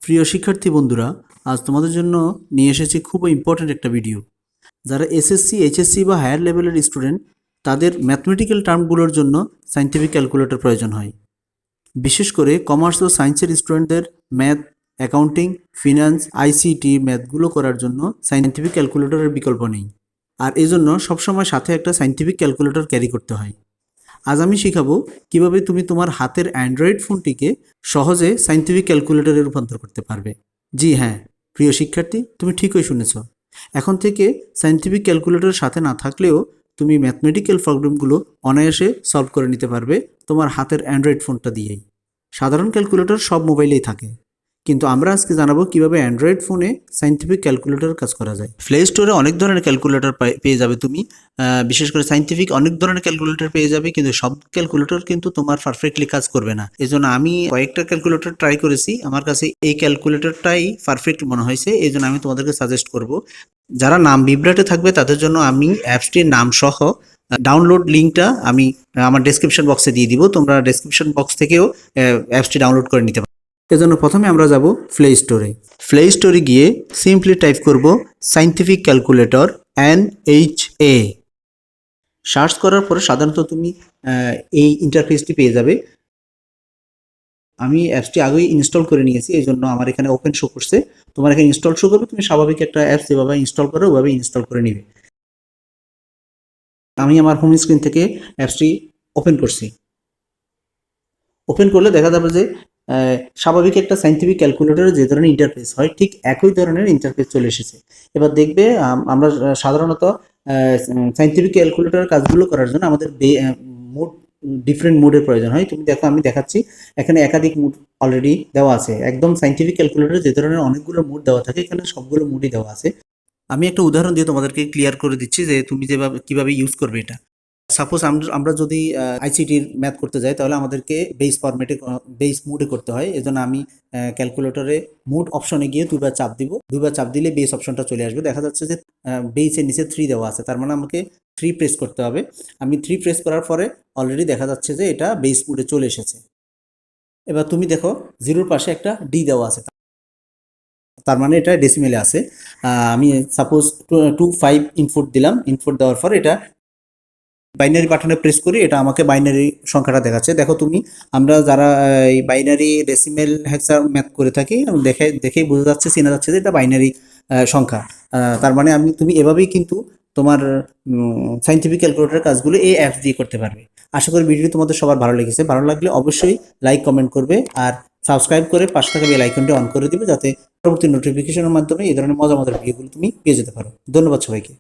প্রিয় শিক্ষার্থী বন্ধুরা, আজ তোমাদের জন্য নিয়ে এসেছি খুব ইম্পর্ট্যান্ট একটা ভিডিও। যারা এসএসসি, এইচএসসি বা হায়ার লেভেলের স্টুডেন্ট, তাদের ম্যাথমেটিক্যাল টার্মগুলোর জন্য সায়েন্টিফিক ক্যালকুলেটর প্রয়োজন হয়। বিশেষ করে কমার্স ও সায়েন্সের স্টুডেন্টদের ম্যাথ, অ্যাকাউন্টিং, ফিনান্স, আইসিটি ম্যাথগুলো করার জন্য সায়েন্টিফিক ক্যালকুলেটরের বিকল্প নেই। আর এজন্য সবসময় সাথে একটা সায়েন্টিফিক ক্যালকুলেটর ক্যারি করতে হয়। আজ আমি শিখাবো কিভাবে তুমি তোমার হাতের অ্যান্ড্রয়েড ফোনটিকে সহজে সায়েন্টিফিক ক্যালকুলেটরে রূপান্তর করতে পারবে। জি হ্যাঁ, প্রিয় শিক্ষার্থী, তুমি ঠিকই শুনেছ। এখন থেকে সায়েন্টিফিক ক্যালকুলেটরের সাথে না থাকলেও তুমি ম্যাথমেটিক্যাল প্রবলেমগুলো অনায়াসে সলভ করে নিতে পারবে তোমার হাতের অ্যান্ড্রয়েড ফোনটা দিয়েই। সাধারণ ক্যালকুলেটর সব মোবাইলেই থাকে, কিন্তু আমরা আজকে জানাবো কিভাবে অ্যান্ড্রয়েড ফোনে সায়েন্টিফিক ক্যালকুলেটর কাজ করা যায়। প্লে স্টোরে অনেক ধরনের ক্যালকুলেটর পেয়ে যাবে তুমি, বিশেষ করে সায়েন্টিফিক অনেক ধরনের ক্যালকুলেটর পেয়ে যাবে, কিন্তু সব ক্যালকুলেটর কিন্তু তোমার পারফেক্টলি কাজ করবে না। এজন্য আমি কয়েকটা ক্যালকুলেটর ট্রাই করেছি, আমার কাছে এই ক্যালকুলেটরটাই পারফেক্ট মনে হয়েছে, এই জন্য আমি তোমাদেরকে সাজেস্ট করব। যারা নাম বিভ্রাটে থাকবে তাদের জন্য আমি অ্যাপসটির নাম সহ ডাউনলোড লিঙ্কটা আমি আমার ডেসক্রিপশন বক্সে দিয়ে দিব। তোমরা ডেসক্রিপশন বক্স থেকেও অ্যাপসটি ডাউনলোড করে নিতে পারো। এজন্য প্রথমে আমরা যাব প্লে স্টোরে। প্লে স্টোরে গিয়ে সিম্পলি টাইপ করব সায়েন্টিফিক ক্যালকুলেটর NHA। সার্চ করার পরে সাধারণত তুমি এই ইন্টারফেসটি পেয়ে যাবে। আমি অ্যাপসটি আগেই ইনস্টল করে নিয়েছি, এই জন্য আমার এখানে ওপেন শো করছে। তোমার এখানে ইনস্টল শো করবে, তুমি স্বাভাবিক একটা অ্যাপস যেভাবে ইনস্টল করো ওভাবে ইনস্টল করে নিবে। আমি আমার হোম স্ক্রিন থেকে অ্যাপসটি ওপেন করছি। ওপেন করলে দেখা যাবে যে স্বাভাবিক একটা সায়েন্টিফিক ক্যালকুলেটরের যে ধরনের ইন্টারফেস হয় ঠিক একই ধরনের ইন্টারফেস চলে এসেছে। এবার দেখবে আমরা সাধারণত সায়েন্টিফিক ক্যালকুলেটরের কাজগুলো করার জন্য আমাদের মোড ডিফারেন্ট মোডের প্রয়োজন হয়। তুমি দেখো, আমি দেখাচ্ছি এখানে একাধিক মোড অলরেডি দেওয়া আছে। একদম সায়েন্টিফিক ক্যালকুলেটরে যে ধরনের অনেকগুলো মোড দেওয়া থাকে, এখানে সবগুলো মোডই দেওয়া আছে। আমি একটা উদাহরণ দিয়ে তোমাদেরকে ক্লিয়ার করে দিচ্ছি যে তুমি যেভাবে কিভাবে ইউজ করবে এটা। সাপোজ আমরা যদি আইসিটির ম্যাথ করতে যাই, তাহলে আমাদেরকে বেস ফরম্যাটে, বেস মোডে করতে হয়। এজন্য আমি ক্যালকুলেটরে মোড অপশনে গিয়ে দুইবার চাপ দিব। দুইবার চাপ দিলে বেস অপশনটা চলে আসবে। দেখা যাচ্ছে যে বেসের নিচে 3 দেওয়া আছে, তার মানে আমাকে 3 প্রেস করতে হবে। আমি 3 প্রেস করার পরে অলরেডি দেখা যাচ্ছে যে এটা বেস মোডে চলে এসেছে। এবার তুমি দেখো 0-র পাশে একটা ডি দেওয়া আছে, তার মানে এটা ডেসিমেলে আছে। আমি সাপোজ 25 ইনপুট দিলাম। ইনপুট দেওয়ার পর এটা বাইনারি বাটনে প্রেস করি, এটা আমাকে বাইনারি সংখ্যাটা দেখাচ্ছে। দেখো তুমি, আমরা যারা এই বাইনারি ডেসিমেল হেক্সা ম্যাথ করে থাকি, দেখেই বোঝা যাচ্ছে, চেনা যাচ্ছে যে এটা বাইনারি সংখ্যা। তার মানে তুমি এভাবেই কিন্তু তোমার সায়েন্টিফিক ক্যালকুলেটরের কাজগুলো এই অ্যাপস দিয়ে করতে পারবে। আশা করি ভিডিওটি তোমাদের সবার ভালো লেগেছে। ভালো লাগলে অবশ্যই লাইক, কমেন্ট করবে আর সাবস্ক্রাইব করে পাশে থাকা বেল আইকনটি অন করে দিবে, যাতে পরবর্তী নোটিফিকেশনের মাধ্যমে এই ধরনের মজার ভিডিওগুলো তুমি পেয়ে যেতে পারো। ধন্যবাদ সবাইকে।